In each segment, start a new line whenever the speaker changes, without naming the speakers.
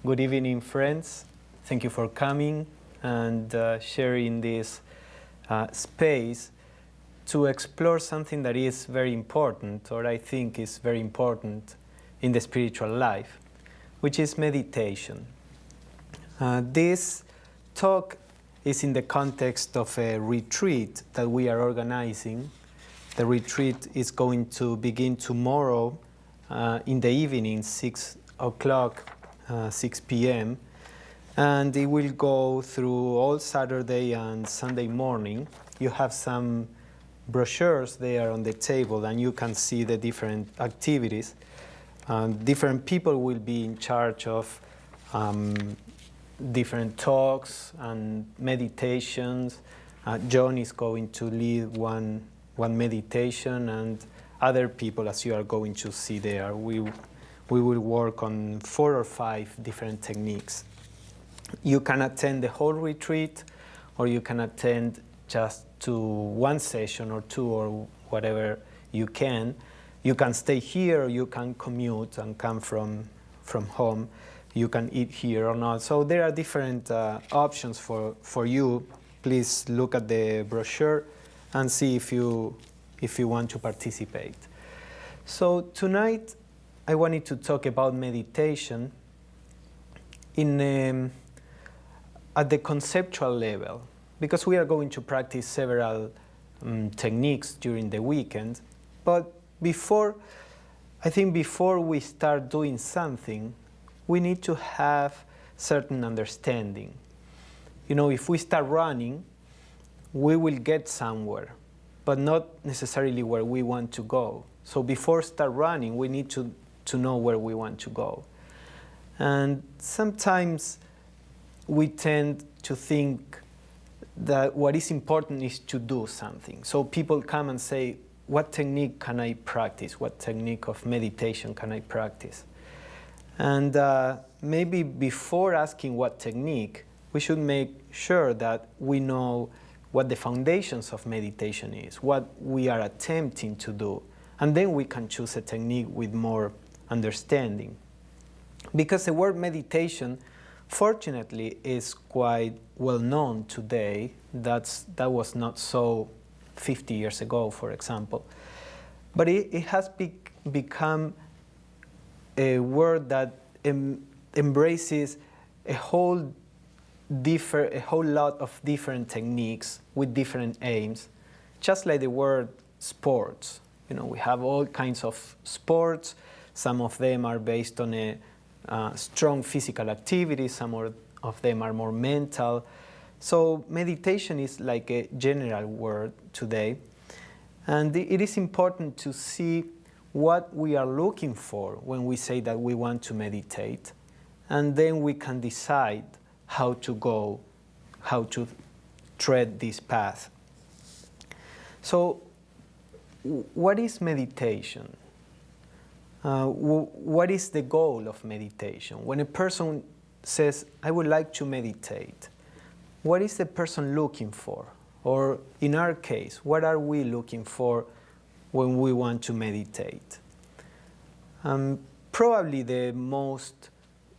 Good evening, friends. Thank you for coming and sharing this space to explore something that is very important, or I think is very important in the spiritual life, which is meditation. This talk is in the context of a retreat that we are organizing. The retreat is going to begin tomorrow in the evening, 6 o'clock, 6 p.m. And it will go through all Saturday and Sunday morning. You have some brochures there on the table, and you can see the different activities. Different people will be in charge of different talks and meditations. John is going to lead one meditation, and other people, as you are going to see there, we will work on 4 or 5 different techniques. You can attend the whole retreat, or you can attend just to one session or 2 or whatever you can. You can stay here, or you can commute and come from home. You can eat here or not. So there are different options for you. Please look at the brochure and see if you want to participate. So tonight I wanted to talk about meditation at the conceptual level, because we are going to practice several techniques during the weekend. But before we start doing something, we need to have certain understanding. You know, if we start running, we will get somewhere, but not necessarily where we want to go. So before start running, we need to know where we want to go. And sometimes we tend to think that what is important is to do something. So people come and say, what technique can I practice? What technique of meditation can I practice? And maybe before asking what technique, we should make sure that we know what the foundations of meditation is, what we are attempting to do. And then we can choose a technique with more understanding. Because the word meditation, fortunately, is quite well known today. That was not so 50 years ago, for example. But it has become a word that embraces a whole lot of different techniques with different aims, just like the word sports. You know, we have all kinds of sports. Some of them are based on a strong physical activity. Some of them are more mental. So meditation is like a general word today. And it is important to see what we are looking for when we say that we want to meditate. And then we can decide how to tread this path. So what is meditation? What is the goal of meditation? When a person says, I would like to meditate, what is the person looking for? Or in our case, what are we looking for when we want to meditate? Probably the most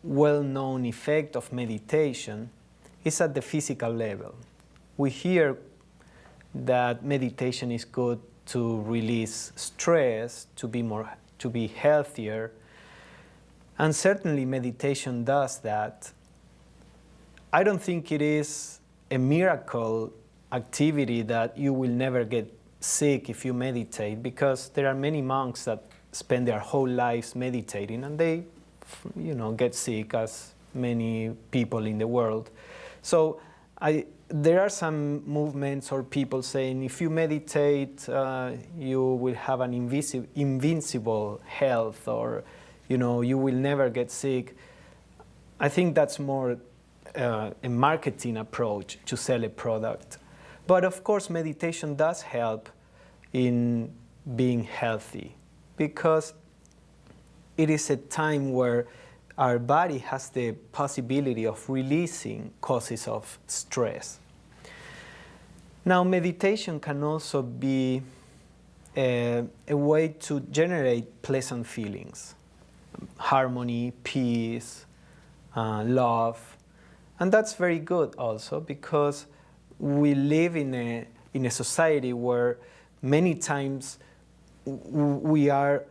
well-known effect of meditation is at the physical level. We hear that meditation is good to release stress, to be healthier, and certainly meditation does that. I don't think it is a miracle activity that you will never get sick if you meditate, because there are many monks that spend their whole lives meditating and they, get sick, as many people in the world. So there are some movements or people saying if you meditate, you will have an invincible health, or you will never get sick. I think that's more a marketing approach to sell a product. But of course, meditation does help in being healthy, because it is a time where our body has the possibility of releasing causes of stress. Now, meditation can also be a way to generate pleasant feelings, harmony, peace, love. And that's very good also, because we live in a society where many times we are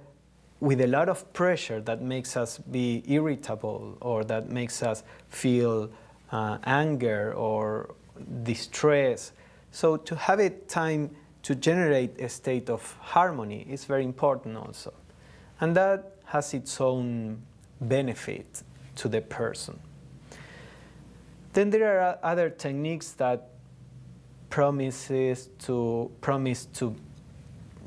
with a lot of pressure that makes us be irritable, or that makes us feel anger or distress. So to have a time to generate a state of harmony is very important also. And that has its own benefit to the person. Then there are other techniques that promise to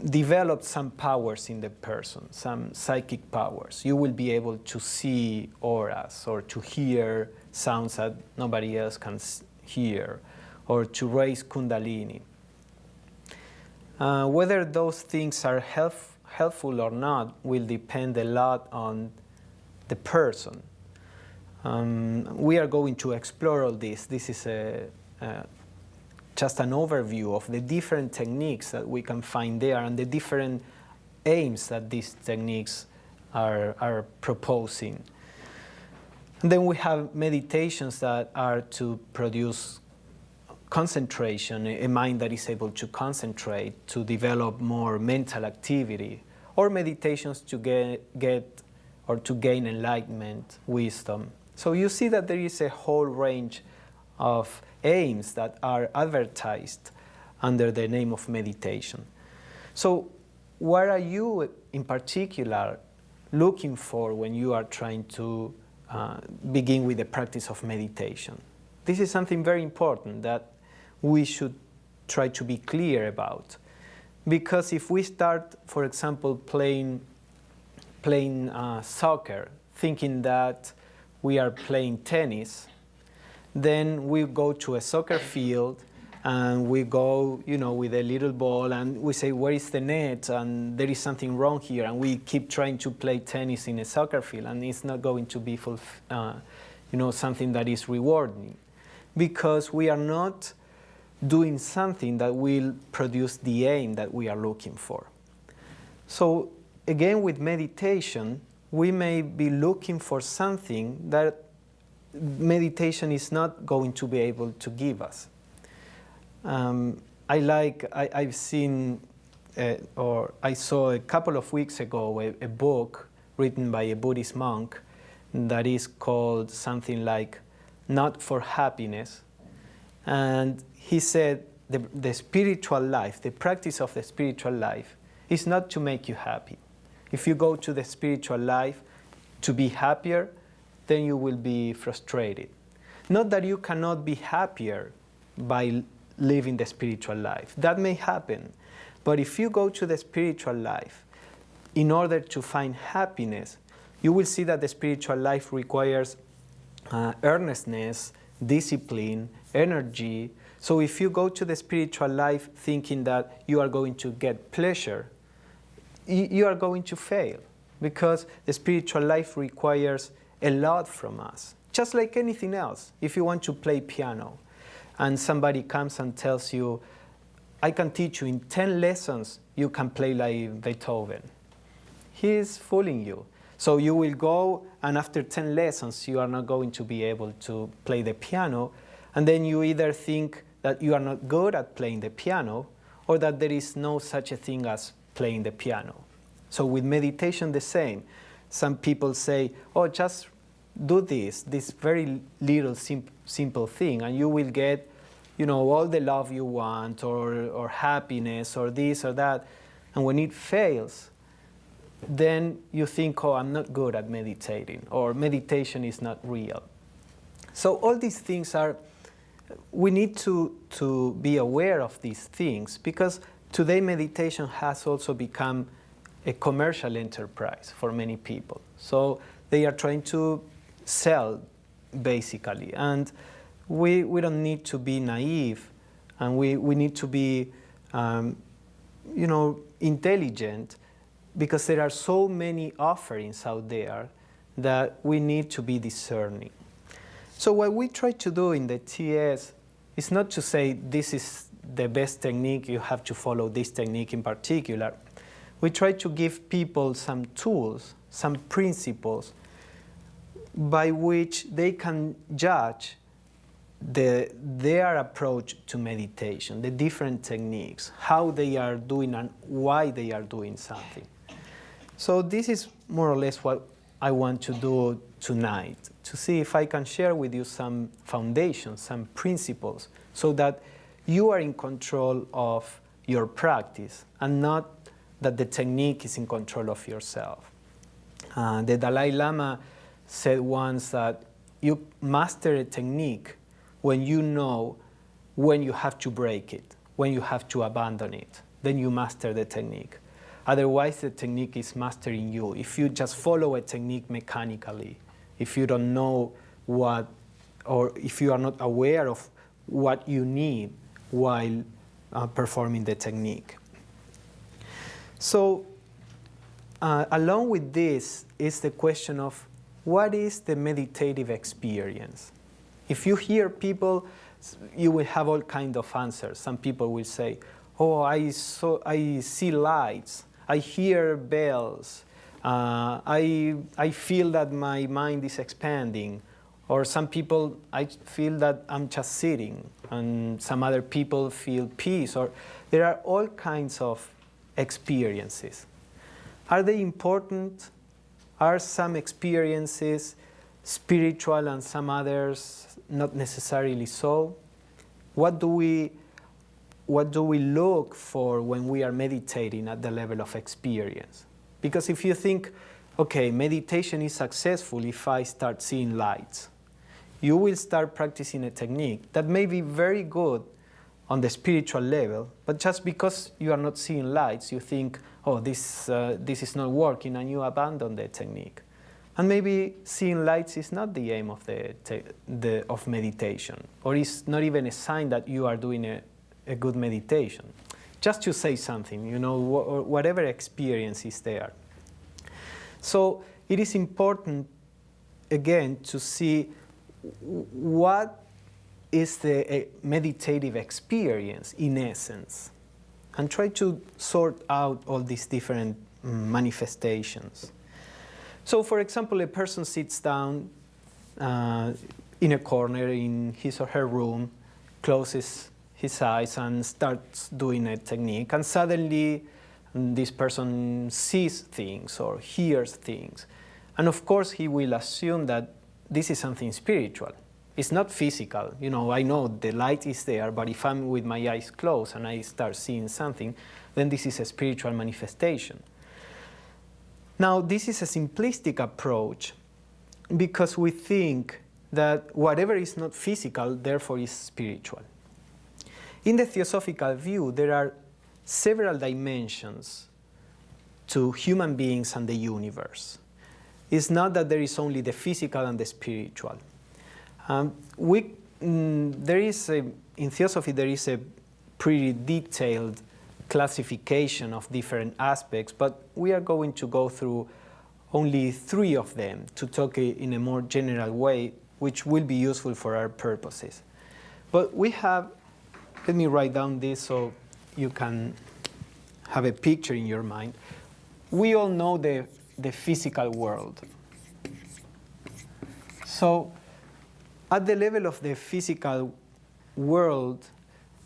develop some powers in the person, some psychic powers. You will be able to see auras, or to hear sounds that nobody else can hear, or to raise kundalini. Whether those things are helpful or not will depend a lot on the person. We are going to explore all this. This is just an overview of the different techniques that we can find there, and the different aims that these techniques are proposing. And then we have meditations that are to produce concentration, a mind that is able to concentrate, to develop more mental activity, or meditations to get or to gain enlightenment, wisdom. So you see that there is a whole range of aims that are advertised under the name of meditation. So what are you in particular looking for when you are trying to begin with the practice of meditation? This is something very important that we should try to be clear about. Because if we start, for example, playing soccer, thinking that we are playing tennis, then we go to a soccer field and we go, with a little ball, and we say, where is the net? And there is something wrong here. And we keep trying to play tennis in a soccer field, and it's not going to be something that is rewarding, because we are not doing something that will produce the aim that we are looking for. So again, with meditation, we may be looking for something that meditation is not going to be able to give us. I've seen, or I saw a couple of weeks ago a book written by a Buddhist monk that is called something like Not for Happiness. And he said the spiritual life, the practice of the spiritual life, is not to make you happy. If you go to the spiritual life to be happier, then you will be frustrated. Not that you cannot be happier by living the spiritual life. That may happen. But if you go to the spiritual life in order to find happiness, you will see that the spiritual life requires earnestness, discipline, energy. So if you go to the spiritual life thinking that you are going to get pleasure, you are going to fail, because the spiritual life requires a lot from us. Just like anything else. If you want to play piano and somebody comes and tells you, I can teach you in 10 lessons, you can play like Beethoven. He is fooling you. So you will go, and after 10 lessons, you are not going to be able to play the piano. And then you either think that you are not good at playing the piano, or that there is no such a thing as playing the piano. So with meditation, the same. Some people say, oh, just do this very little simple thing, and you will get, all the love you want, or happiness, or this or that. And when it fails, then you think, oh, I'm not good at meditating, or meditation is not real. So all these things we need to be aware of these things, because today meditation has also become a commercial enterprise for many people. So they are trying to sell, basically. And we don't need to be naive, and we need to be, intelligent, because there are so many offerings out there that we need to be discerning. So what we try to do in the TS is not to say this is the best technique, you have to follow this technique in particular. We try to give people some tools, some principles, by which they can judge their approach to meditation, the different techniques, how they are doing and why they are doing something. So this is more or less what I want to do tonight, to see if I can share with you some foundations, some principles, so that you are in control of your practice and not that the technique is in control of yourself. The Dalai Lama said once that you master a technique when you know when you have to break it, when you have to abandon it. Then you master the technique. Otherwise, the technique is mastering you. If you just follow a technique mechanically, if you don't know what, or if you are not aware of what you need while performing the technique. So, along with this is the question of what is the meditative experience? If you hear people, you will have all kinds of answers. Some people will say, oh, I see lights, I hear bells, I feel that my mind is expanding. Or some people, I feel that I'm just sitting, and some other people feel peace. Or there are all kinds of experiences. Are they important? Are some experiences spiritual and some others not necessarily so? What do we look for when we are meditating at the level of experience? Because if you think, okay, meditation is successful if I start seeing lights, you will start practicing a technique that may be very good on the spiritual level, but just because you are not seeing lights, you think, oh, this is not working, and you abandon the technique. And maybe seeing lights is not the aim of of meditation, or is not even a sign that you are doing a good meditation. Just to say something, you know, whatever experience is there. So it is important, again, to see what is the meditative experience in essence, and try to sort out all these different manifestations. So, for example, a person sits down in a corner in his or her room, closes his eyes and starts doing a technique, and suddenly this person sees things or hears things. And of course, he will assume that this is something spiritual. It's not physical. You know, I know the light is there, but if I'm with my eyes closed and I start seeing something, then this is a spiritual manifestation. Now, this is a simplistic approach because we think that whatever is not physical, therefore is spiritual. In the Theosophical view, there are several dimensions to human beings and the universe. It's not that there is only the physical and the spiritual. In Theosophy, there is a pretty detailed classification of different aspects, but we are going to go through only 3 of them to talk in a more general way, which will be useful for our purposes. But we have, let me write down this so you can have a picture in your mind. We all know the physical world. So, at the level of the physical world,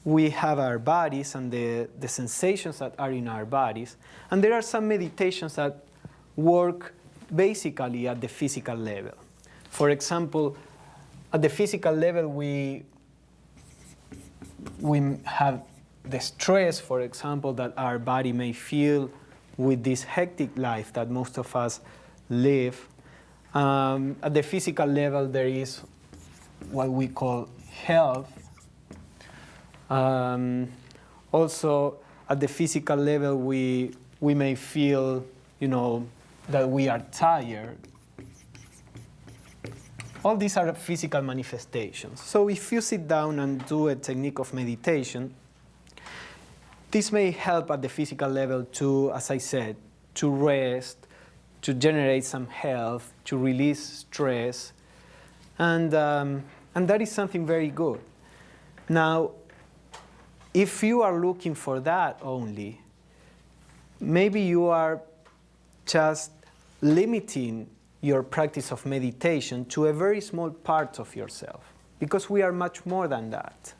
we have our bodies and the sensations that are in our bodies. And there are some meditations that work basically at the physical level. For example, at the physical level, we have the stress, for example, that our body may feel with this hectic life that most of us live. At the physical level, there is what we call health. Also, at the physical level, we may feel, you know, that we are tired. All these are physical manifestations. So if you sit down and do a technique of meditation, this may help at the physical level to, as I said, to rest, to generate some health, to release stress, and that is something very good. Now, if you are looking for that only, maybe you are just limiting your practice of meditation to a very small part of yourself, because we are much more than that.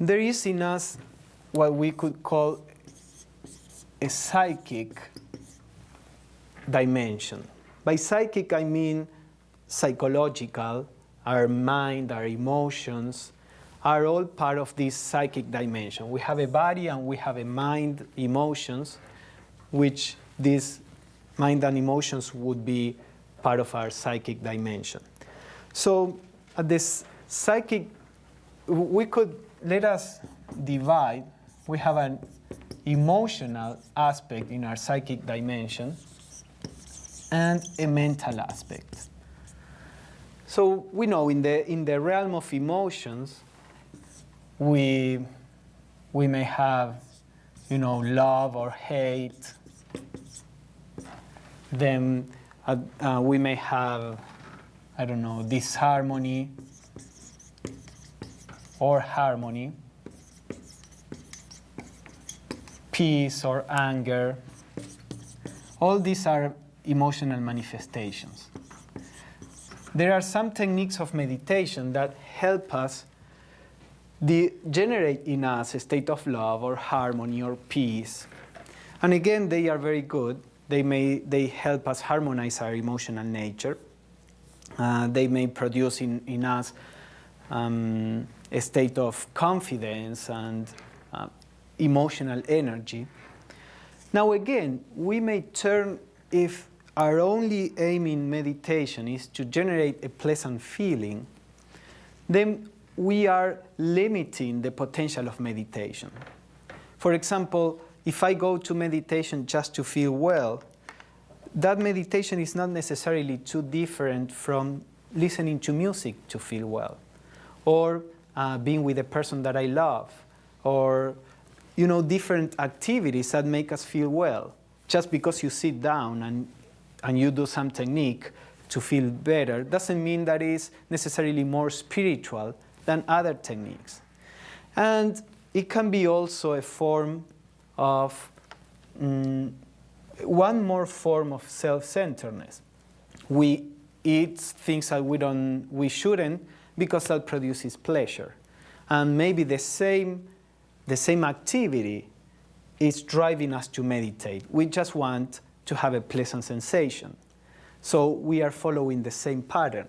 There is in us what we could call a psychic dimension. By psychic, I mean psychological. Our mind, our emotions are all part of this psychic dimension. We have a body and we have a mind, emotions, which these mind and emotions would be part of our psychic dimension. So at this psychic, we could, let us divide. We have an emotional aspect in our psychic dimension and a mental aspect. So we know in the realm of emotions, we may have, love or hate. Then we may have, disharmony or harmony, peace or anger. All these are emotional manifestations. There are some techniques of meditation that help us generate in us a state of love or harmony or peace. And again, they are very good. They help us harmonize our emotional nature. They may produce in us a state of confidence and emotional energy. Now again, we may turn, if our only aim in meditation is to generate a pleasant feeling, then we are limiting the potential of meditation. For example, if I go to meditation just to feel well, that meditation is not necessarily too different from listening to music to feel well, or being with a person that I love, or different activities that make us feel well. Just because you sit down and you do some technique to feel better doesn't mean that it's necessarily more spiritual than other techniques. And it can be also a form of, one more form of self-centeredness. We eat things that we shouldn't, because that produces pleasure. And maybe the same activity is driving us to meditate. We just want to have a pleasant sensation. So we are following the same pattern.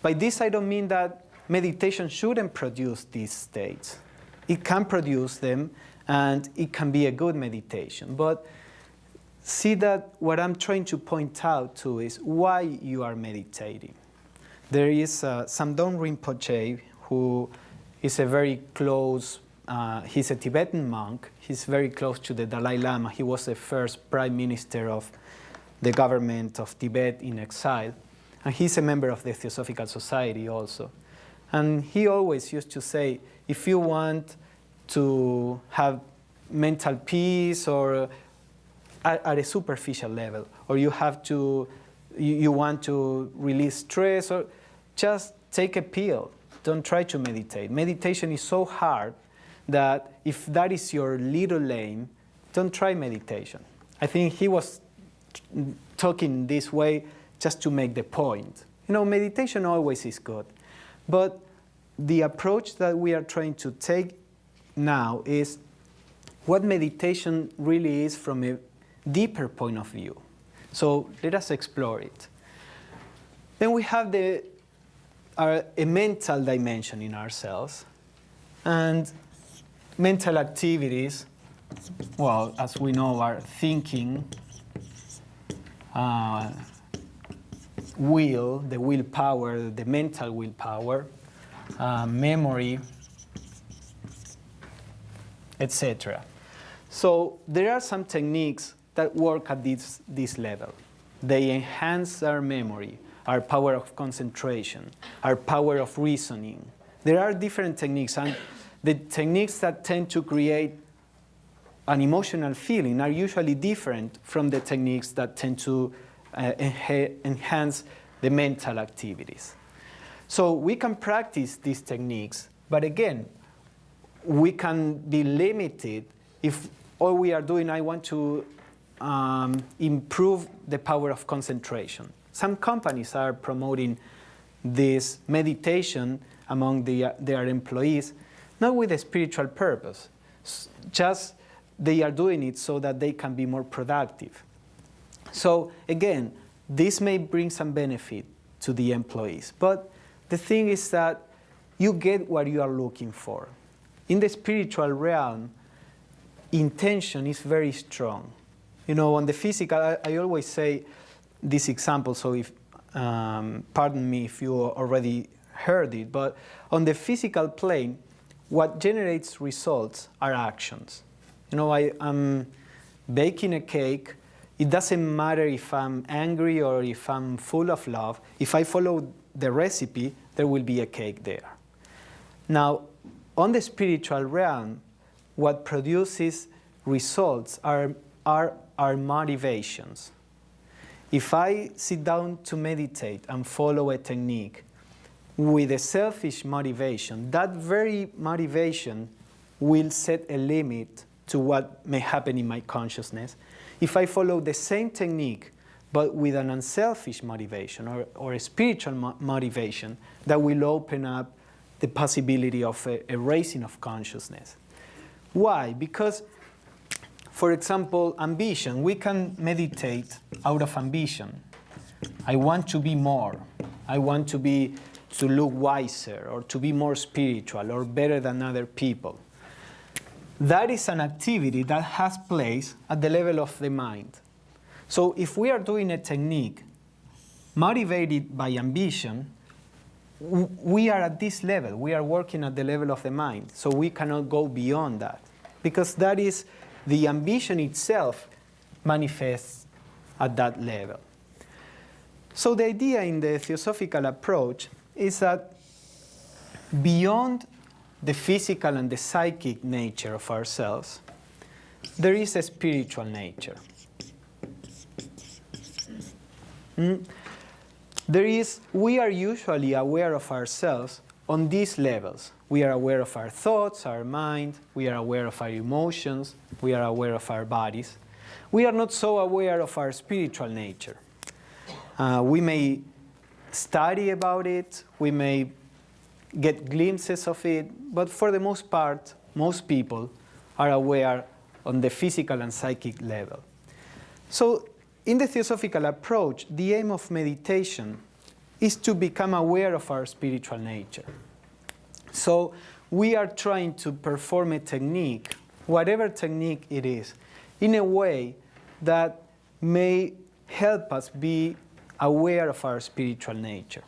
By this, I don't mean that meditation shouldn't produce these states. It can produce them, and it can be a good meditation. But see that what I'm trying to point out to is why you are meditating. There is Samdong Rinpoche, who is a very close, he's a Tibetan monk. He's very close to the Dalai Lama. He was the first prime minister of the government of Tibet in exile. And he's a member of the Theosophical Society also. And he always used to say, if you want to have mental peace, or at a superficial level, or you want to release stress, or just take a pill. Don't try to meditate. Meditation is so hard that if that is your little aim, don't try meditation. I think he was talking this way just to make the point. Meditation always is good. But the approach that we are trying to take now is what meditation really is from a deeper point of view. So let us explore it. Then we have a mental dimension in ourselves. And mental activities, well, as we know, are thinking, will, the willpower, the mental willpower, memory, etc. So there are some techniques that work at this level. They enhance our memory, our power of concentration, our power of reasoning. There are different techniques, and the techniques that tend to create an emotional feeling are usually different from the techniques that tend to enhance the mental activities. So we can practice these techniques, but again, we can be limited if all we are doing, I want to improve the power of concentration. Some companies are promoting this meditation among their employees, not with a spiritual purpose, just they are doing it so that they can be more productive. So again, this may bring some benefit to the employees, but the thing is that you get what you are looking for. In the spiritual realm, intention is very strong. You know, on the physical, I always say this example, so if, pardon me if you already heard it, but on the physical plane, what generates results are actions. You know, I'm baking a cake. It doesn't matter if I'm angry or if I'm full of love. If I follow the recipe, there will be a cake there. Now, on the spiritual realm, what produces results are motivations. If I sit down to meditate and follow a technique with a selfish motivation, that very motivation will set a limit to what may happen in my consciousness. If I follow the same technique, but with an unselfish motivation or a spiritual motivation, that will open up the possibility of a raising of consciousness. Why? Because, for example, ambition. We can meditate out of ambition. I want to be more. I want to look wiser, or to be more spiritual, or better than other people. That is an activity that has place at the level of the mind. So if we are doing a technique motivated by ambition, we are at this level. We are working at the level of the mind. So we cannot go beyond that, because that is the ambition itself manifests at that level. So the idea in the Theosophical approach is that beyond the physical and the psychic nature of ourselves, there is a spiritual nature. We are usually aware of ourselves on these levels. We are aware of our thoughts, our mind, we are aware of our emotions, we are aware of our bodies. We are not so aware of our spiritual nature. We may study about it, we may get glimpses of it, but for the most part, most people are aware on the physical and psychic level. So in the Theosophical approach, the aim of meditation is to become aware of our spiritual nature. So we are trying to perform a technique, whatever technique it is, in a way that may help us be aware of our spiritual nature.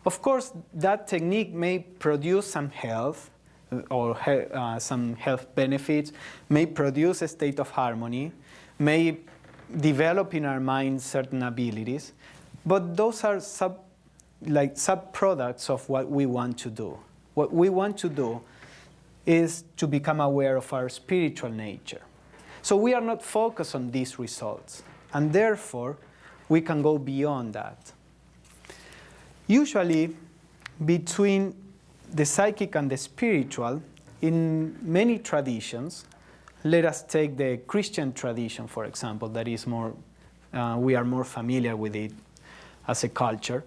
Of course, that technique may produce some health or some health benefits, may produce a state of harmony, may develop in our mind certain abilities, but those are sub-products of what we want to do. What we want to do is to become aware of our spiritual nature. So we are not focused on these results, and therefore we can go beyond that. Usually, between the psychic and the spiritual, in many traditions, let us take the Christian tradition, for example, that is more, we are more familiar with it as a culture.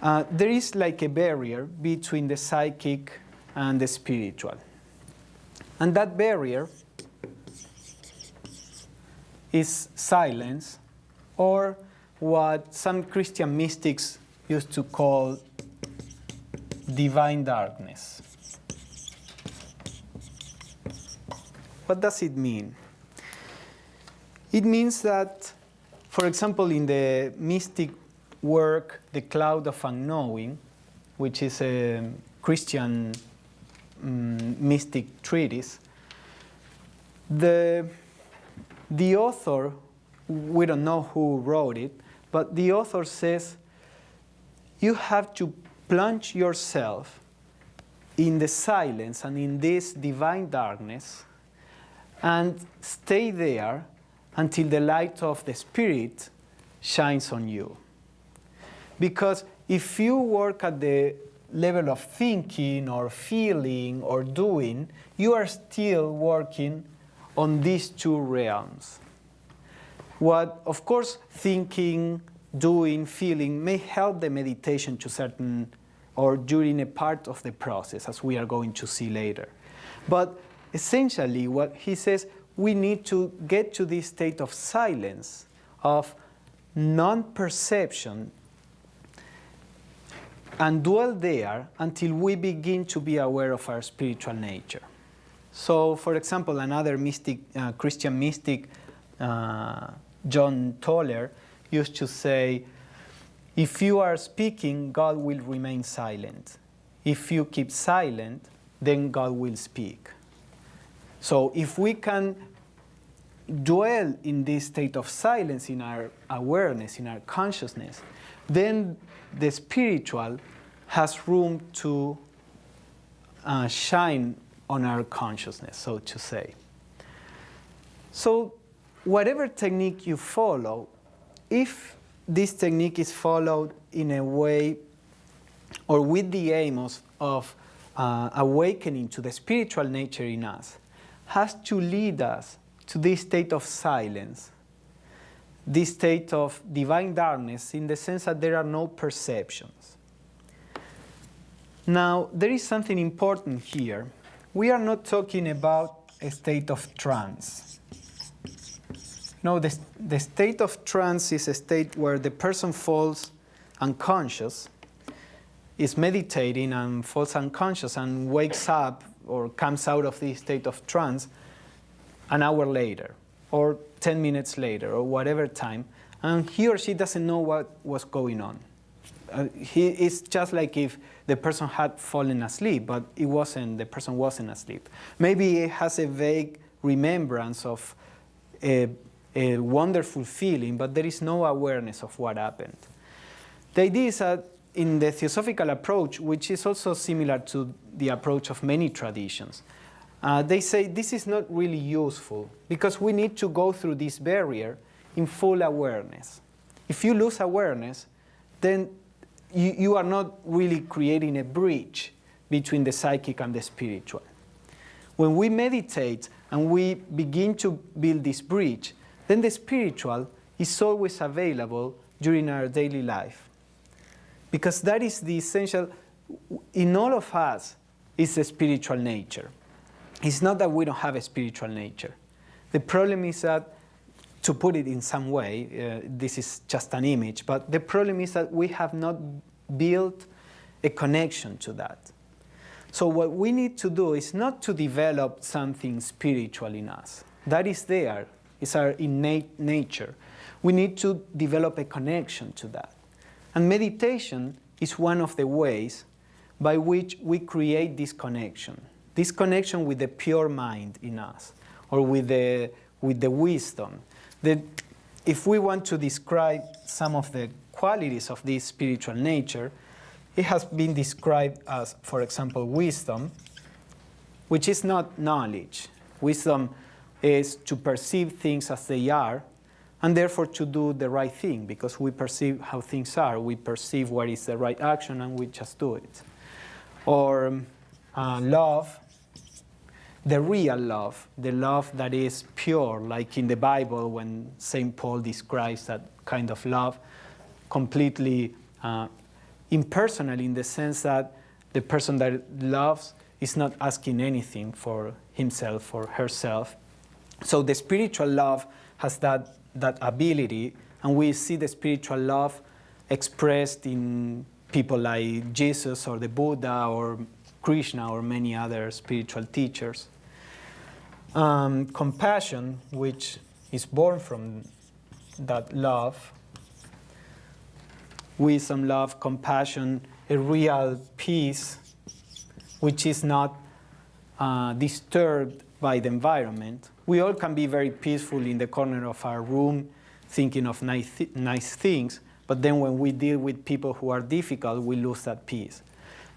There is like a barrier between the psychic and the spiritual. And that barrier is silence, or what some Christian mystics used to call divine darkness. What does it mean? It means that, for example, in the mystic work, The Cloud of Unknowing, which is a Christian mystic treatise, the author, we don't know who wrote it, but the author says you have to plunge yourself in the silence and in this divine darkness and stay there until the light of the Spirit shines on you. Because if you work at the level of thinking or feeling or doing, you are still working on these two realms. What, of course, thinking, doing, feeling may help the meditation to certain, or during a part of the process, as we are going to see later. But essentially what he says, we need to get to this state of silence, of non-perception, and dwell there until we begin to be aware of our spiritual nature. So, for example, another mystic, Christian mystic, John Toller, used to say, if you are speaking, God will remain silent. If you keep silent, then God will speak. So if we can dwell in this state of silence, in our awareness, in our consciousness, then the spiritual has room to shine on our consciousness, so to say. So whatever technique you follow, if this technique is followed in a way or with the aim of awakening to the spiritual nature in us, has to lead us to this state of silence, this state of divine darkness, in the sense that there are no perceptions. Now, there is something important here. We are not talking about a state of trance. No, the state of trance is a state where the person falls unconscious, is meditating and falls unconscious and wakes up or comes out of this state of trance an hour later or 10 minutes later or whatever time, and he or she doesn't know what was going on. It's just like if the person had fallen asleep, but it wasn't, the person wasn't asleep. Maybe it has a vague remembrance of a wonderful feeling, but there is no awareness of what happened. The idea is that in the Theosophical approach, which is also similar to the approach of many traditions, they say this is not really useful because we need to go through this barrier in full awareness. If you lose awareness, then you are not really creating a bridge between the psychic and the spiritual. When we meditate and we begin to build this bridge, then the spiritual is always available during our daily life. Because that is the essential, in all of us is the spiritual nature. It's not that we don't have a spiritual nature. The problem is that, to put it in some way, this is just an image, but the problem is that we have not built a connection to that. So what we need to do is not to develop something spiritual in us. That is there. It's our innate nature. We need to develop a connection to that. And meditation is one of the ways by which we create this connection with the pure mind in us, or with the wisdom. If we want to describe some of the qualities of this spiritual nature, it has been described as, for example, wisdom, which is not knowledge. Wisdom is to perceive things as they are, and therefore to do the right thing, because we perceive how things are. We perceive what is the right action, and we just do it. Or love, the real love, the love that is pure, like in the Bible when St. Paul describes that kind of love, completely impersonal, in the sense that the person that loves is not asking anything for himself or herself. So the spiritual love has that ability, and we see the spiritual love expressed in people like Jesus or the Buddha or Krishna or many other spiritual teachers. Compassion, which is born from that love. Wisdom, love, compassion, a real peace, which is not disturbed by the environment. We all can be very peaceful in the corner of our room, thinking of nice things, but then when we deal with people who are difficult, we lose that peace.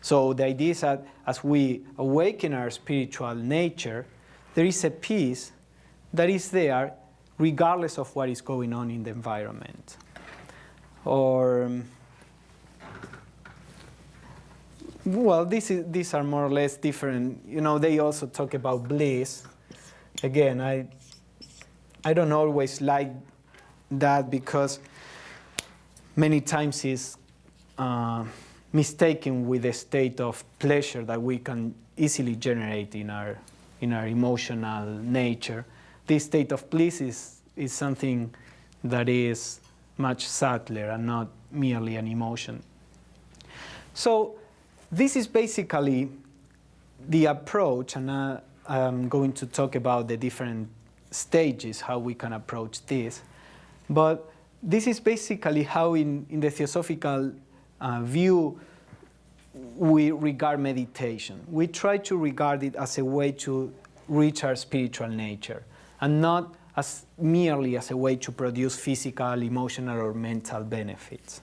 So the idea is that as we awaken our spiritual nature, there is a peace that is there regardless of what is going on in the environment. Or, well, these are more or less different. You know, they also talk about bliss. Again, I don't always like that, because many times is mistaken with a state of pleasure that we can easily generate in our emotional nature. This state of bliss is something that is much subtler and not merely an emotion. So this is basically the approach, and I'm going to talk about the different stages, how we can approach this. But this is basically how in the Theosophical view we regard meditation. We try to regard it as a way to reach our spiritual nature, and not as merely as a way to produce physical, emotional, or mental benefits.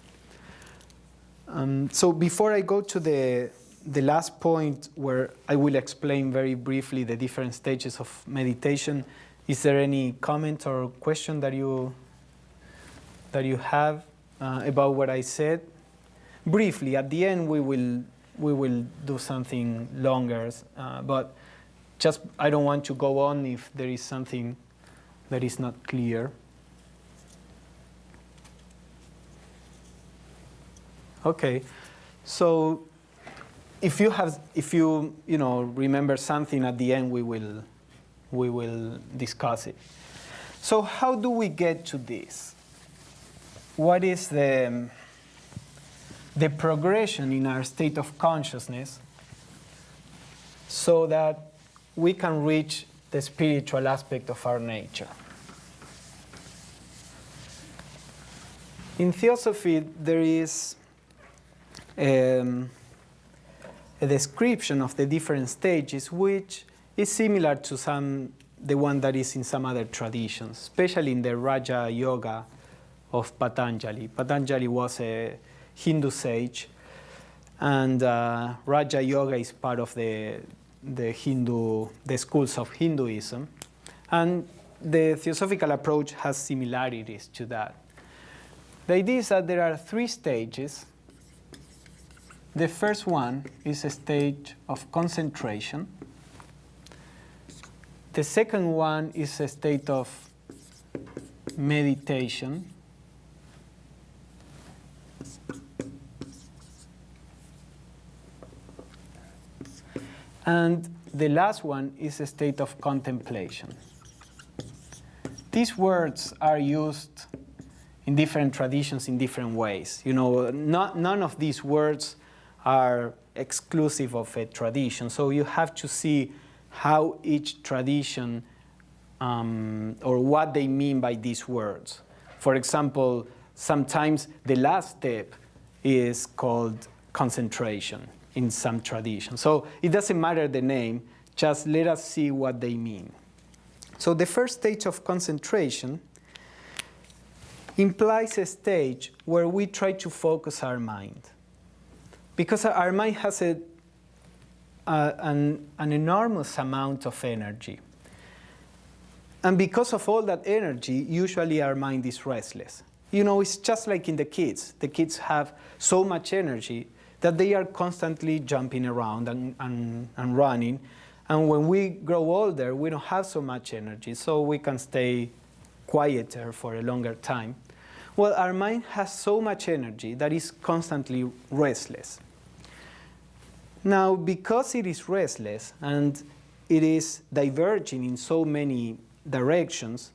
So before I go to the last point, where I will explain very briefly the different stages of meditation, is there any comment or question that you have about what I said? Briefly, at the end we will do something longer, but just I don't want to go on if there is something that is not clear. Okay, so if you remember something at the end, we will discuss it. So how do we get to this? What is the progression in our state of consciousness so that we can reach the spiritual aspect of our nature? In Theosophy, there is a description of the different stages, which is similar to the one that is in some other traditions, especially in the Raja Yoga of Patanjali. Patanjali was a Hindu sage, and Raja Yoga is part of the schools of Hinduism, and the Theosophical approach has similarities to that. The idea is that there are 3 stages. The first one is a stage of concentration. The second one is a state of meditation. And the last one is a state of contemplation. These words are used in different traditions in different ways. None of these words are exclusive of a tradition. So you have to see how each tradition or what they mean by these words. For example, sometimes the last step is called concentration in some traditions. So it doesn't matter the name, just let us see what they mean. So the first stage of concentration implies a stage where we try to focus our mind. Because our mind has an enormous amount of energy. And because of all that energy, usually our mind is restless. It's just like in the kids. The kids have so much energy that they are constantly jumping around and running. And when we grow older, we don't have so much energy, so we can stay quieter for a longer time. Well, our mind has so much energy that is constantly restless. Now, because it is restless and it is diverging in so many directions,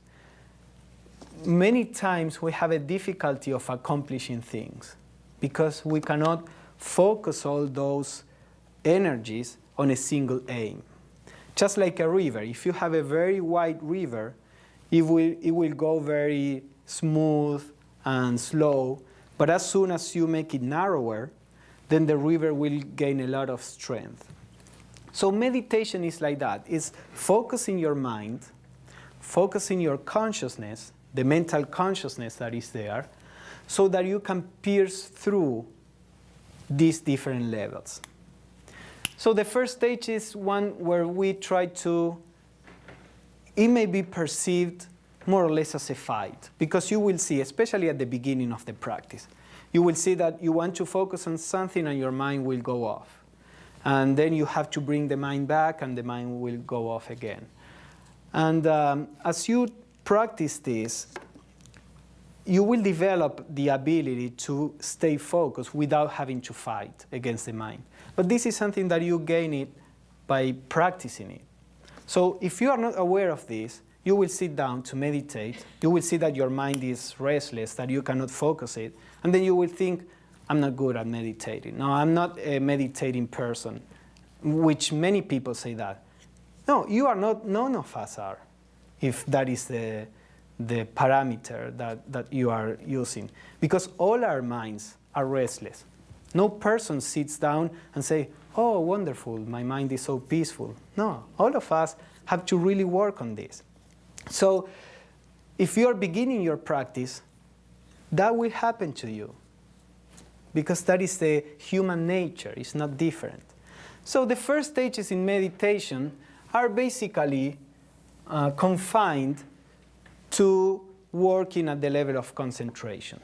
many times we have a difficulty of accomplishing things because we cannot focus all those energies on a single aim. Just like a river, if you have a very wide river, it will go very smooth and slow, but as soon as you make it narrower, then the river will gain a lot of strength. So meditation is like that. It's focusing your mind, focusing your consciousness, the mental consciousness that is there, so that you can pierce through these different levels. So the first stage is one where we try to, it may be perceived more or less as a fight, because you will see, especially at the beginning of the practice, you will see that you want to focus on something and your mind will go off. And then you have to bring the mind back and the mind will go off again. And as you practice this, you will develop the ability to stay focused without having to fight against the mind. But this is something that you gain it by practicing it. So if you are not aware of this, you will sit down to meditate. You will see that your mind is restless, that you cannot focus it. And then you will think, I'm not good at meditating. No, I'm not a meditating person, which many people say that. No, you are not, none of us are, if that is the parameter that you are using. Because all our minds are restless. No person sits down and say, oh, wonderful, my mind is so peaceful. No, all of us have to really work on this. So if you are beginning your practice, that will happen to you. Because that is the human nature, it's not different. So the first stages in meditation are basically confined to working at the level of concentration.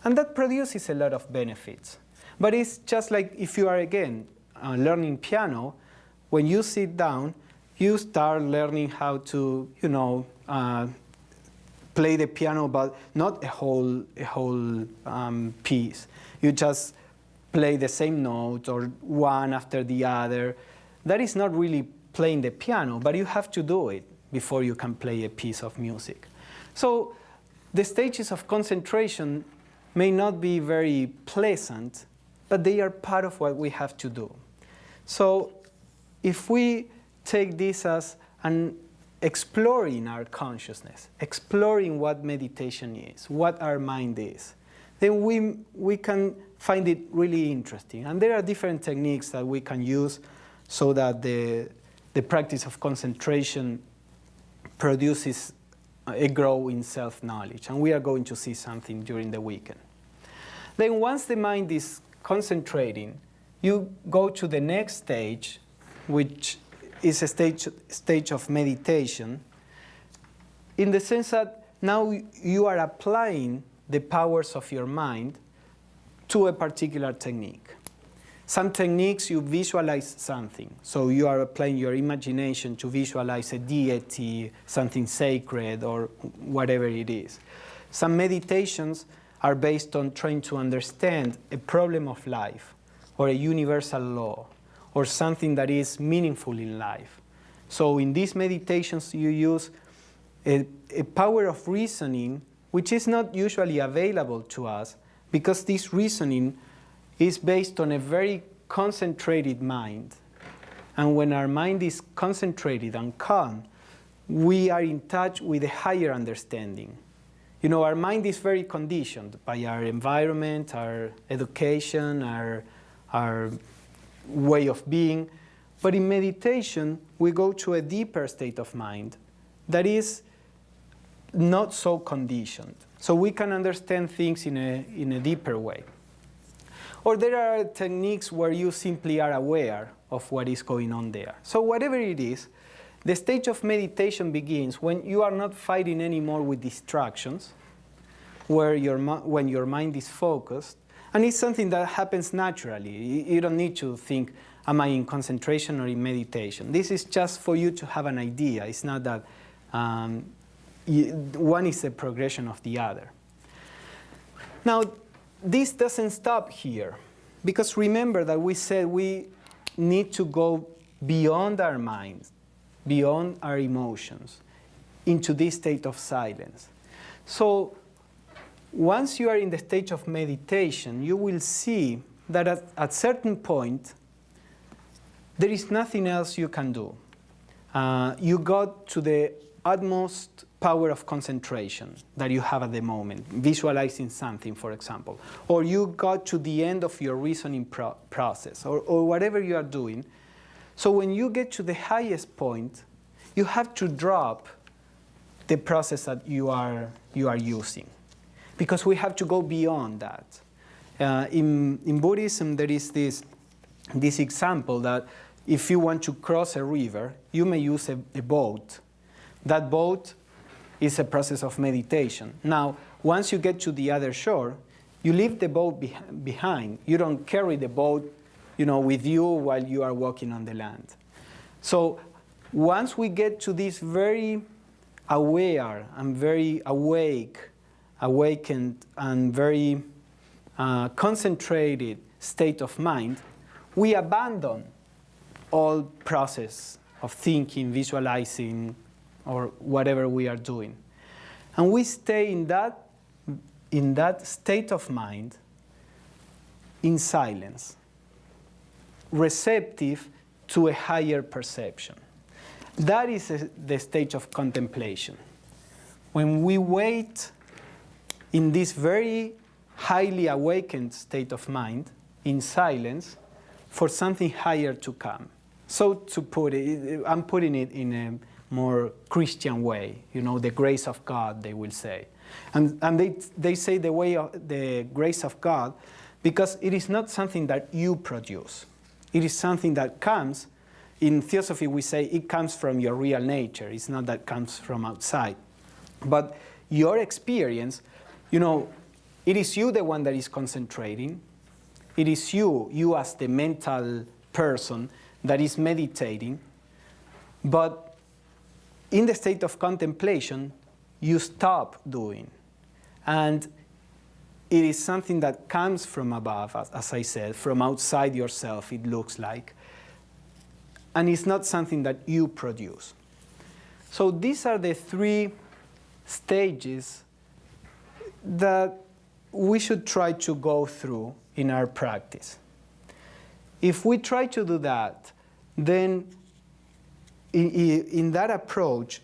And that produces a lot of benefits. But it's just like if you are, again, learning piano, when you sit down, you start learning how to, play the piano, but not a whole piece. You just play the same note or one after the other. That is not really playing the piano, but you have to do it before you can play a piece of music. So the stages of concentration may not be very pleasant, but they are part of what we have to do. So if we take this as an exploring our consciousness, exploring what meditation is, what our mind is, then we can find it really interesting. And there are different techniques that we can use so that the practice of concentration produces a growth in self-knowledge. And we are going to see something during the weekend. Then once the mind is concentrating, you go to the next stage, which is a stage of meditation, in the sense that now you are applying the powers of your mind to a particular technique. Some techniques you visualize something. So you are applying your imagination to visualize a deity, something sacred, or whatever it is. Some meditations are based on trying to understand a problem of life, or a universal law, or something that is meaningful in life. So in these meditations you use a power of reasoning which is not usually available to us, because this reasoning is based on a very concentrated mind. And when our mind is concentrated and calm, we are in touch with a higher understanding. Our mind is very conditioned by our environment, our education, our way of being. But in meditation, we go to a deeper state of mind that is not so conditioned. So we can understand things in a deeper way. Or there are techniques where you simply are aware of what is going on there. So whatever it is, the stage of meditation begins when you are not fighting anymore with distractions, when your mind is focused, and it's something that happens naturally. You don't need to think, am I in concentration or in meditation? This is just for you to have an idea. It's not that one is a progression of the other. Now, this doesn't stop here, because remember that we said we need to go beyond our minds, beyond our emotions, into this state of silence. So once you are in the stage of meditation, you will see that at a certain point, there is nothing else you can do. You got to the utmost power of concentration that you have at the moment, visualizing something, for example. Or you got to the end of your reasoning process, or whatever you are doing. So when you get to the highest point, you have to drop the process that you are using, because we have to go beyond that. In Buddhism, there is this example that if you want to cross a river, you may use a boat. That boat is a process of meditation. Now, once you get to the other shore, you leave the boat behind. You don't carry the boat, with you while you are walking on the land. So once we get to this very aware and very awake awakened and very concentrated state of mind, we abandon all process of thinking, visualizing, or whatever we are doing. And we stay in that state of mind in silence, receptive to a higher perception. That is the stage of contemplation. When we wait in this very highly awakened state of mind, in silence, for something higher to come. So to put it, I'm putting it in a more Christian way, the grace of God, they will say. And they say the way of the grace of God because it is not something that you produce. It is something that comes. In Theosophy, we say it comes from your real nature. It's not that comes from outside. But your experience, it is you the one that is concentrating. It is you as the mental person that is meditating. But in the state of contemplation, you stop doing. And it is something that comes from above, as I said, from outside yourself, it looks like. And it's not something that you produce. So these are the three stages that we should try to go through in our practice. If we try to do that, then in that approach,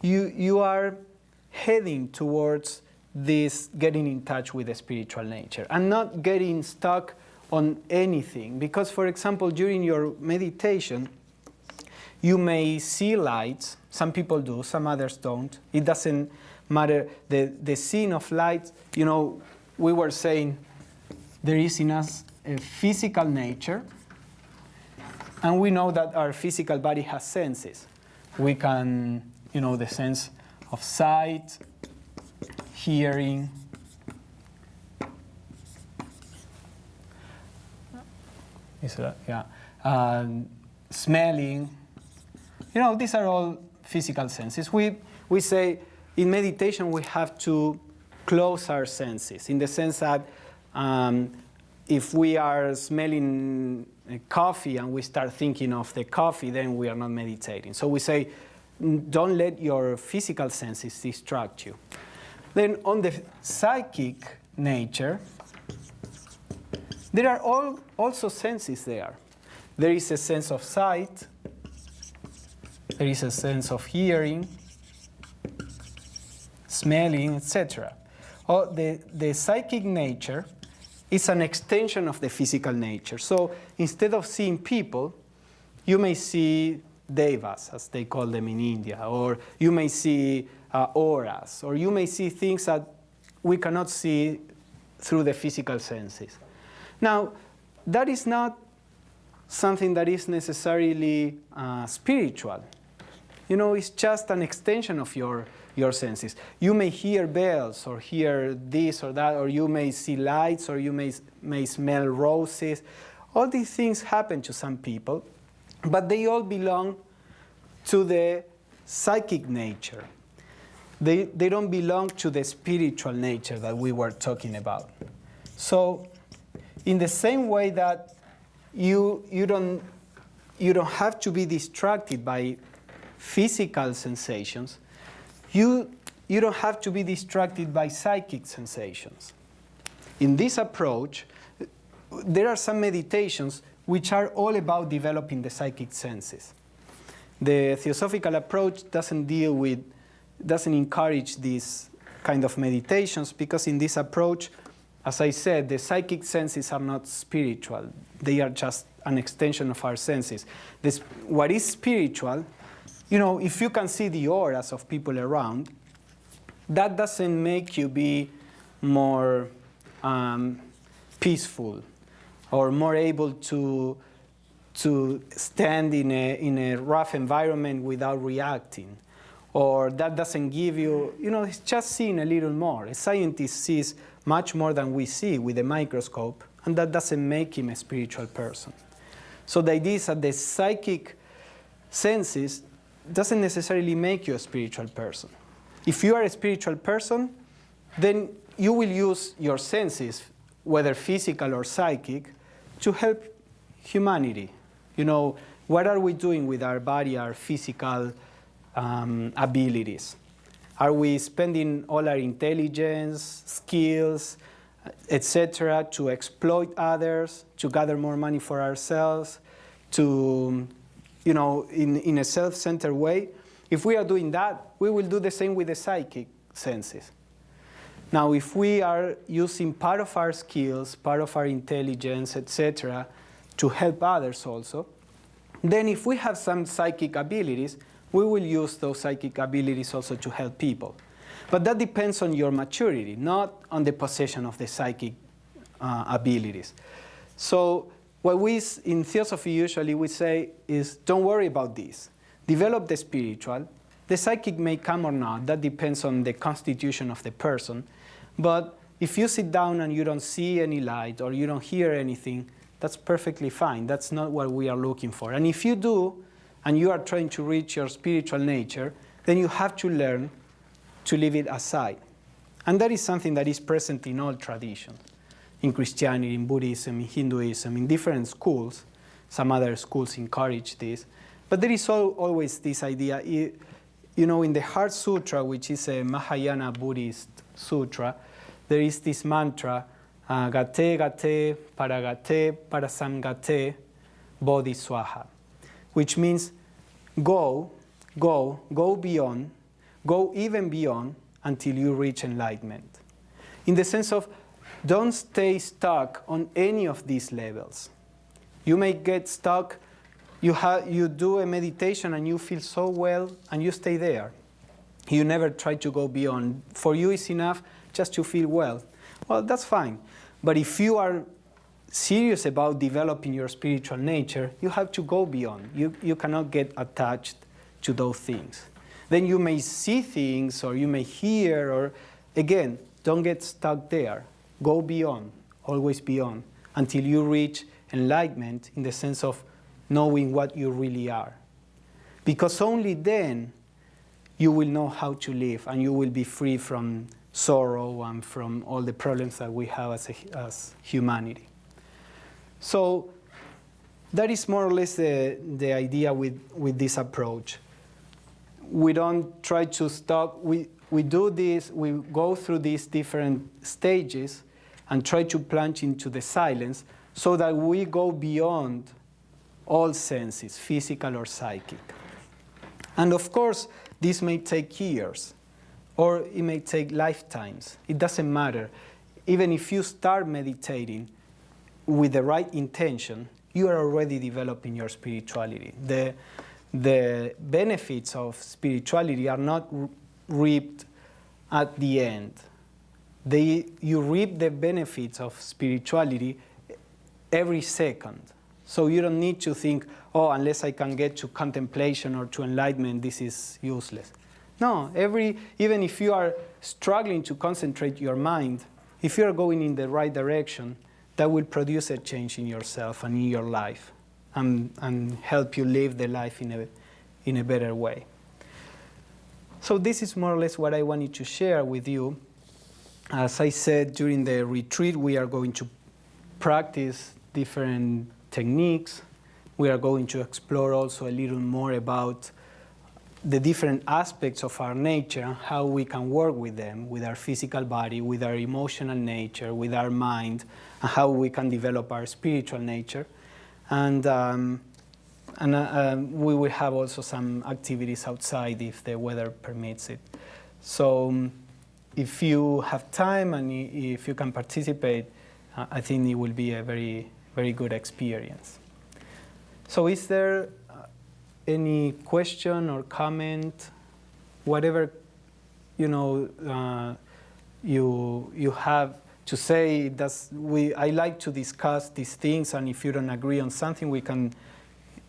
you are heading towards this getting in touch with the spiritual nature and not getting stuck on anything. Because, for example, during your meditation, you may see lights. Some people do, some others don't. It doesn't matter. The scene of lights, we were saying there is in us a physical nature, and we know that our physical body has senses. We can, the sense of sight, hearing, smelling. These are all physical senses. We say in meditation we have to close our senses in the sense that if we are smelling coffee and we start thinking of the coffee, then we are not meditating. So we say, don't let your physical senses distract you. Then on the psychic nature, there are also senses there. There is a sense of sight. There is a sense of hearing, smelling, etc. The psychic nature is an extension of the physical nature. So instead of seeing people, you may see devas, as they call them in India, or you may see auras, or you may see things that we cannot see through the physical senses. Now, that is not something that is necessarily spiritual. It's just an extension of your senses. You may hear bells or hear this or that, or you may see lights, or you may smell roses. All these things happen to some people, but they all belong to the psychic nature. They don't belong to the spiritual nature that we were talking about. So in the same way that you don't have to be distracted by physical sensations, you don't have to be distracted by psychic sensations. In this approach, there are some meditations which are all about developing the psychic senses. The Theosophical approach doesn't encourage these kind of meditations because in this approach, as I said, the psychic senses are not spiritual. They are just an extension of our senses. What is spiritual, if you can see the auras of people around, that doesn't make you be more peaceful or more able to stand in a rough environment without reacting. Or that doesn't give you, it's just seeing a little more. A scientist sees much more than we see with a microscope, and that doesn't make him a spiritual person. So the idea is that the psychic senses doesn't necessarily make you a spiritual person. If you are a spiritual person, then you will use your senses, whether physical or psychic, to help humanity. You know, what are we doing with our body, our physical abilities? Are we spending all our intelligence, skills, etc., to exploit others, to gather more money for ourselves, to, you know, in a self-centered way? If we are doing that, we will do the same with the psychic senses. Now, if we are using part of our skills, part of our intelligence, etc., to help others also, then if we have some psychic abilities, we will use those psychic abilities also to help people. But that depends on your maturity, not on the possession of the psychic abilities. So what we in Theosophy usually we say is, don't worry about this. Develop the spiritual. The psychic may come or not. That depends on the constitution of the person. But if you sit down and you don't see any light or you don't hear anything, that's perfectly fine. That's not what we are looking for. And if you do, and you are trying to reach your spiritual nature, then you have to learn to leave it aside. And that is something that is present in all traditions. In Christianity, in Buddhism, in Hinduism, in different schools. Some other schools encourage this. But there is always this idea. You know, in the Heart Sutra, which is a Mahayana Buddhist sutra, there is this mantra, Gate Gate Paragate Parasamgate Bodhi Swaha, which means go beyond, go even beyond until you reach enlightenment. In the sense of, don't stay stuck on any of these levels. You may get stuck, you do a meditation and you feel so well and you stay there. You never try to go beyond. For you it's enough just to feel well. Well, that's fine. But if you are serious about developing your spiritual nature, you have to go beyond. You cannot get attached to those things. Then you may see things or you may hear, or again, don't get stuck there. Go beyond, always beyond, until you reach enlightenment in the sense of knowing what you really are. Because only then you will know how to live and you will be free from sorrow and from all the problems that we have as humanity. So that is more or less the idea with this approach. We don't try to stop. We do this, we go through these different stages and try to plunge into the silence so that we go beyond all senses, physical or psychic. And of course, this may take years, or it may take lifetimes. It doesn't matter. Even if you start meditating with the right intention, you are already developing your spirituality. The benefits of spirituality are not reaped at the end. You reap the benefits of spirituality every second. So you don't need to think, oh, unless I can get to contemplation or to enlightenment, this is useless. No, even if you are struggling to concentrate your mind, if you are going in the right direction, that will produce a change in yourself and in your life and help you live the life in a better way. So this is more or less what I wanted to share with you. As I said, during the retreat, we are going to practice different techniques. We are going to explore also a little more about the different aspects of our nature and how we can work with them, with our physical body, with our emotional nature, with our mind, and how we can develop our spiritual nature. And we will have also some activities outside if the weather permits it. So if you have time and if you can participate, I think it will be a very, very good experience. So is there any question or comment, whatever you have to say? I like to discuss these things, and if you don't agree on something, we can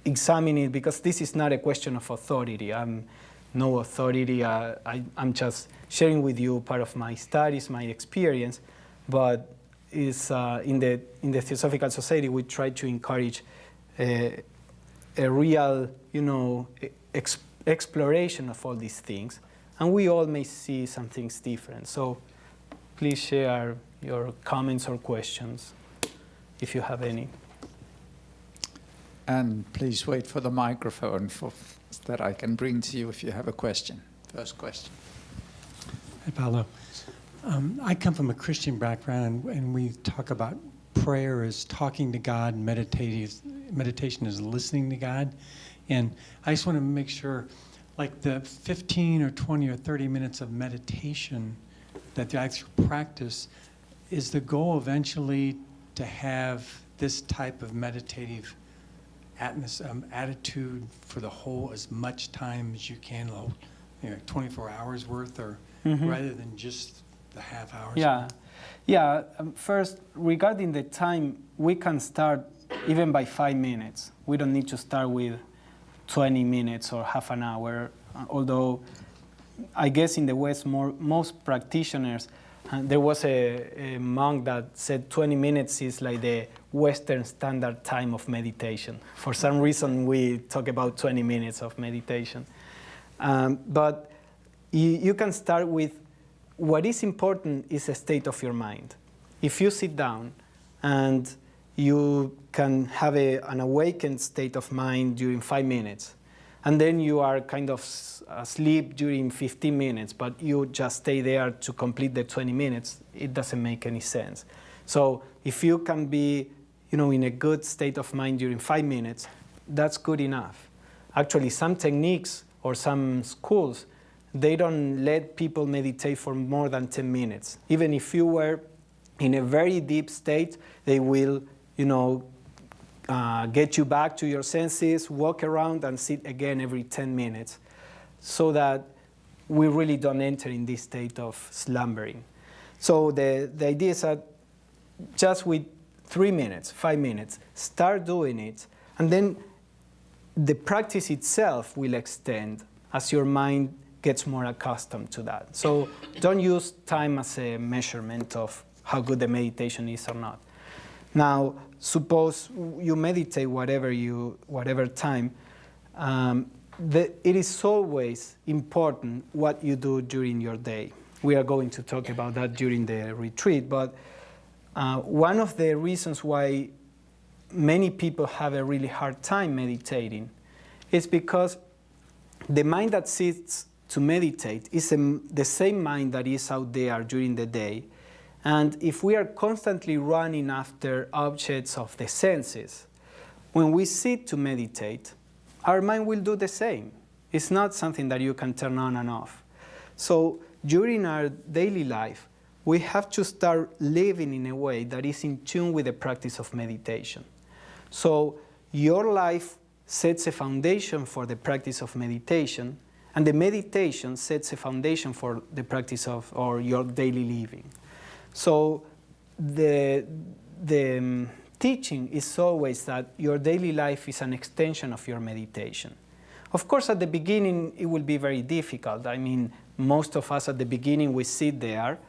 examine it, because this is not a question of authority. I'm no authority. I'm just sharing with you part of my studies, my experience, but is in the Theosophical Society we try to encourage a real, exploration of all these things, and we all may see some things different. So please share your comments or questions, if you have any.
And please wait for the microphone that I can bring to you if you have a question. First question.
Hi, Pablo. I come from a Christian background, and we talk about prayer as talking to God, meditation is listening to God. And I just want to make sure, like the 15 or 20 or 30 minutes of meditation, that the actual practice, is the goal eventually to have this type of meditative attitude for the whole, as much time as you can, 24 hours worth, or rather than just the half hours?
Yeah. First, regarding the time, we can start even by 5 minutes. We don't need to start with 20 minutes or half an hour, although I guess in the West, most practitioners, there was a monk that said 20 minutes is like the Western standard time of meditation. For some reason, we talk about 20 minutes of meditation. But you can start with, what is important is a state of your mind. If you sit down and you can have an awakened state of mind during 5 minutes, and then you are kind of asleep during 15 minutes, but you just stay there to complete the 20 minutes, it doesn't make any sense. So if you can be, in a good state of mind during 5 minutes, that's good enough. Actually, some techniques or some schools, they don't let people meditate for more than 10 minutes. Even if you were in a very deep state, they will, get you back to your senses, walk around and sit again every 10 minutes, so that we really don't enter in this state of slumbering. So the idea is that just with 3 minutes, 5 minutes, start doing it, and then the practice itself will extend as your mind gets more accustomed to that. So don't use time as a measurement of how good the meditation is or not. Now, suppose you meditate whatever time, it is always important what you do during your day. We are going to talk about that during the retreat, but one of the reasons why many people have a really hard time meditating is because the mind that sits to meditate is the same mind that is out there during the day. And if we are constantly running after objects of the senses, when we sit to meditate, our mind will do the same. It's not something that you can turn on and off. So during our daily life, we have to start living in a way that is in tune with the practice of meditation. So your life sets a foundation for the practice of meditation, and the meditation sets a foundation for the practice of or your daily living. So the teaching is always that your daily life is an extension of your meditation. Of course, at the beginning, it will be very difficult. I mean, most of us at the beginning, we sit there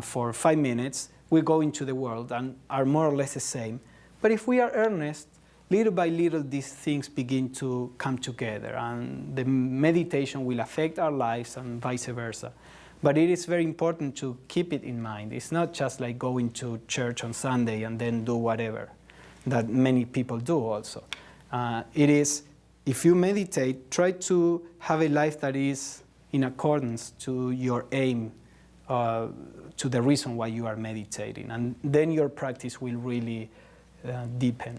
for 5 minutes, we go into the world and are more or less the same. But if we are earnest, little by little, these things begin to come together, and the meditation will affect our lives and vice versa. But it is very important to keep it in mind. It's not just like going to church on Sunday and then do whatever, that many people do also. It is, if you meditate, try to have a life that is in accordance to your aim, to the reason why you are meditating, and then your practice will really deepen.